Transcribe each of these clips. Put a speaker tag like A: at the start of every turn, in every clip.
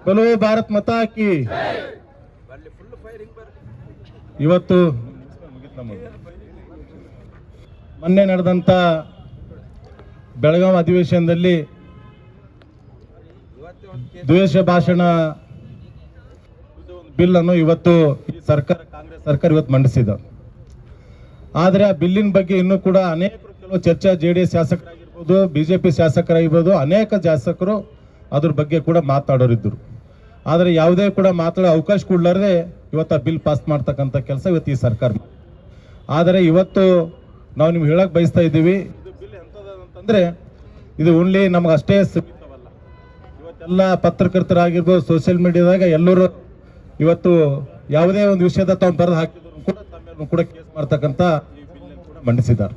A: बोलो ಭಾರತ್ ಮಾತಾ ಕಿ. ಇವತ್ತು ಮೊನ್ನೆ ನಡೆದಂತ ಬೆಳಗಾವಿ ಅಧಿವೇಶನದಲ್ಲಿ ದ್ವೇಷ ಭಾಷಣ ಬಿಲ್ ಅನ್ನು ಇವತ್ತು ಕಾಂಗ್ರೆಸ್ ಸರ್ಕಾರ ಇವತ್ತು ಮಂಡಿಸಿದ. ಆದರೆ ಆ ಬಿಲ್ಲಿನ ಬಗ್ಗೆ ಇನ್ನೂ ಕೂಡ ಅನೇಕ ಕೆಲವು ಚರ್ಚಾ ಜೆಡಿಎಸ್ ಶಾಸಕರಾಗಿರ್ಬೋದು, ಬಿಜೆಪಿ ಶಾಸಕರಾಗಿರ್ಬೋದು, ಅನೇಕ ಶಾಸಕರು ಅದ್ರ ಬಗ್ಗೆ ಕೂಡ ಮಾತಾಡೋರಿದ್ದರು. ಆದರೆ ಯಾವುದೇ ಕೂಡ ಮಾತಾಡೋ ಅವಕಾಶ ಕೊಡ್ಲಾರದೆ ಇವತ್ತು ಆ ಬಿಲ್ ಪಾಸ್ ಮಾಡ್ತಕ್ಕಂಥ ಕೆಲಸ ಇವತ್ತು ಈ ಸರ್ಕಾರ. ಆದರೆ ಇವತ್ತು ನಾವು ನಿಮ್ಗೆ ಹೇಳಕ್ ಬಯಸ್ತಾ ಇದ್ದೀವಿ, ಇದು ಬಿಲ್ ಎಂತಂದ್ರೆ ಇದು ಓನ್ಲಿ ನಮ್ಗೆ ಅಷ್ಟೇ ಸೀಮಿತವಲ್ಲ. ಇವತ್ತೆಲ್ಲ ಪತ್ರಕರ್ತರಾಗಿರ್ಬೋದು, ಸೋಷಿಯಲ್ ಮೀಡಿಯಾದಾಗ ಎಲ್ಲರೂ ಇವತ್ತು ಯಾವುದೇ ಒಂದು ವಿಷಯದ ತಾವು ಬರೆದು ಹಾಕಿದ್ರು ಕೂಡ ತಮ್ಮ ಕೂಡ ಕೇಸ್ ಮಾಡ್ತಕ್ಕಂಥ ಈ ಬಿಲ್ ಕೂಡ ಮಂಡಿಸಿದ್ದಾರೆ.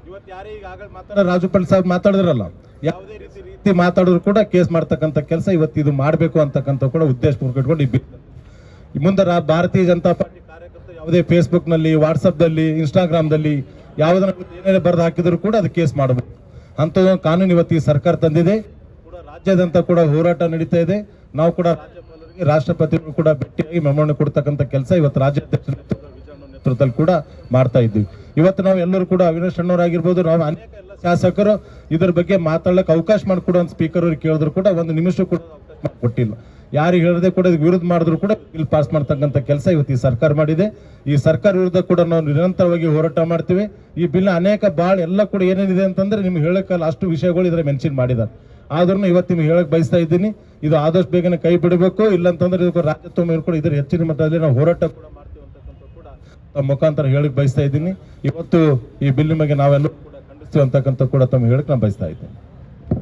A: ಇವತ್ತು ಯಾರೇ ಈಗಾಗಲೇ ರಾಜುಪಾಲ್ ಸಾಹೇಬ್ ಮಾತಾಡಿದ್ರಲ್ಲ, ಯಾವುದೇ ರೀತಿ ಮಾತಾಡಿದ್ರು ಕೂಡ ಕೇಸ್ ಮಾಡ್ತಕ್ಕಂಥ ಕೆಲಸ ಇವತ್ತು ಇದು ಮಾಡಬೇಕು ಅಂತಕ್ಕಂಥ ಕೂಡ ಉದ್ದೇಶಪೂರ್ವಕ ಇಟ್ಕೊಂಡು ಈ ಬಿಲ್ ಮುಂದೆ ಭಾರತೀಯ ಜನತಾ ಪಾರ್ಟಿ ಕಾರ್ಯಕರ್ತರು ಯಾವುದೇ ಫೇಸ್ಬುಕ್ ನಲ್ಲಿ, ವಾಟ್ಸಪ್ ದಲ್ಲಿ, ಇನ್ಸ್ಟಾಗ್ರಾಮ್ದಲ್ಲಿ ಯಾವುದನ್ನ ಏನೇನು ಬರೆದು ಹಾಕಿದ್ರು ಕೂಡ ಅದು ಕೇಸ್ ಮಾಡಬೇಕು ಅಂಥದ್ದೊಂದು ಕಾನೂನು ಇವತ್ತು ಈ ಸರ್ಕಾರ ತಂದಿದೆ. ಕೂಡ ರಾಜ್ಯಾದ್ಯಂತ ಕೂಡ ಹೋರಾಟ ನಡೀತಾ ಇದೆ. ನಾವು ಕೂಡ ರಾಜ್ಯಪಾಲರಿಗೆ, ರಾಷ್ಟ್ರಪತಿಗಳು ಕೂಡ ಭೇಟಿಯಾಗಿ ಮೆಮೊರಾಂಡಮ್ ಕೊಡ್ತಕ್ಕಂಥ ಕೆಲಸ ಇವತ್ತು ರಾಜ್ಯಾಧ್ಯಕ್ಷ ನೇತೃತ್ವದಲ್ಲಿ ಕೂಡ ಮಾಡ್ತಾ ಇದ್ದೀವಿ. ಇವತ್ತು ನಾವು ಎಲ್ಲರೂ ಕೂಡ ಅವಿನಾಶ್ ಅಣ್ಣವರಾಗಿರ್ಬೋದು, ನಾವು ಅನೇಕ ಎಲ್ಲ ಶಾಸಕರು ಇದ್ರ ಬಗ್ಗೆ ಮಾತಾಡಲಿಕ್ಕೆ ಅವಕಾಶ ಮಾಡಿಕೊಡೋ ಸ್ಪೀಕರ್ ಅವ್ರಿಗೆ ಕೇಳಿದ್ರು ಕೂಡ ಒಂದು ನಿಮಿಷ ಕೂಡ ಅವಕಾಶ ಕೊಟ್ಟಿಲ್ಲ. ಯಾರಿಗೆ ಹೇಳದೆ ಕೂಡ ವಿರೋಧ ಮಾಡಿದ್ರು ಕೂಡ ಬಿಲ್ ಪಾಸ್ ಮಾಡ್ತಕ್ಕಂಥ ಕೆಲಸ ಇವತ್ತು ಈ ಸರ್ಕಾರ ಮಾಡಿದೆ. ಈ ಸರ್ಕಾರ ವಿರುದ್ಧ ಕೂಡ ನಾವು ನಿರಂತರವಾಗಿ ಹೋರಾಟ ಮಾಡ್ತೀವಿ. ಈ ಬಿಲ್ ಅನೇಕ ಭಾಳ ಎಲ್ಲ ಕೂಡ ಏನೇನಿದೆ ಅಂತಂದ್ರೆ ನಿಮ್ಗೆ ಹೇಳಕ್ಕಲ್ಲ ಅಷ್ಟು ವಿಷಯಗಳು ಇದ್ರೆ ಮೆನ್ಷನ್ ಮಾಡಿದ್ದಾರೆ. ಆದ್ರೂ ಇವತ್ತು ನಿಮ್ಗೆ ಹೇಳಕ್ ಬಯಸ್ತಾ ಇದ್ದೀನಿ, ಇದು ಆದಷ್ಟು ಬೇಗನೆ ಕೈ ಬಿಡಬೇಕು. ಇಲ್ಲಂತಂದ್ರೆ ಇದಕ್ಕೆ ರಾಜ್ಯತ್ವ ಮೇಲೆ ಕೂಡ ಇದ್ರ ಹೆಚ್ಚಿನ ಮಟ್ಟದಲ್ಲಿ ನಾವು ಹೋರಾಟ ಕೂಡ ಮಾಡ್ತೀವಿ ಅಂತಕ್ಕಂಥ ಕೂಡ ತಮ್ಮ ಮುಖಾಂತರ ಹೇಳಕ್ ಬಯಸ್ತಾ ಇದ್ದೀನಿ. ಇವತ್ತು ಈ ಬಿಲ್ ಬಗ್ಗೆ ನಾವೆಲ್ಲರೂ ಕೂಡ ಖಂಡಿಸ್ತೀವಿ ಅಂತಕ್ಕಂಥ ಕೂಡ ತಮ್ಮ ಹೇಳಕ್ ನಾನು ಬಯಸ್ತಾ ಇದ್ದೀನಿ.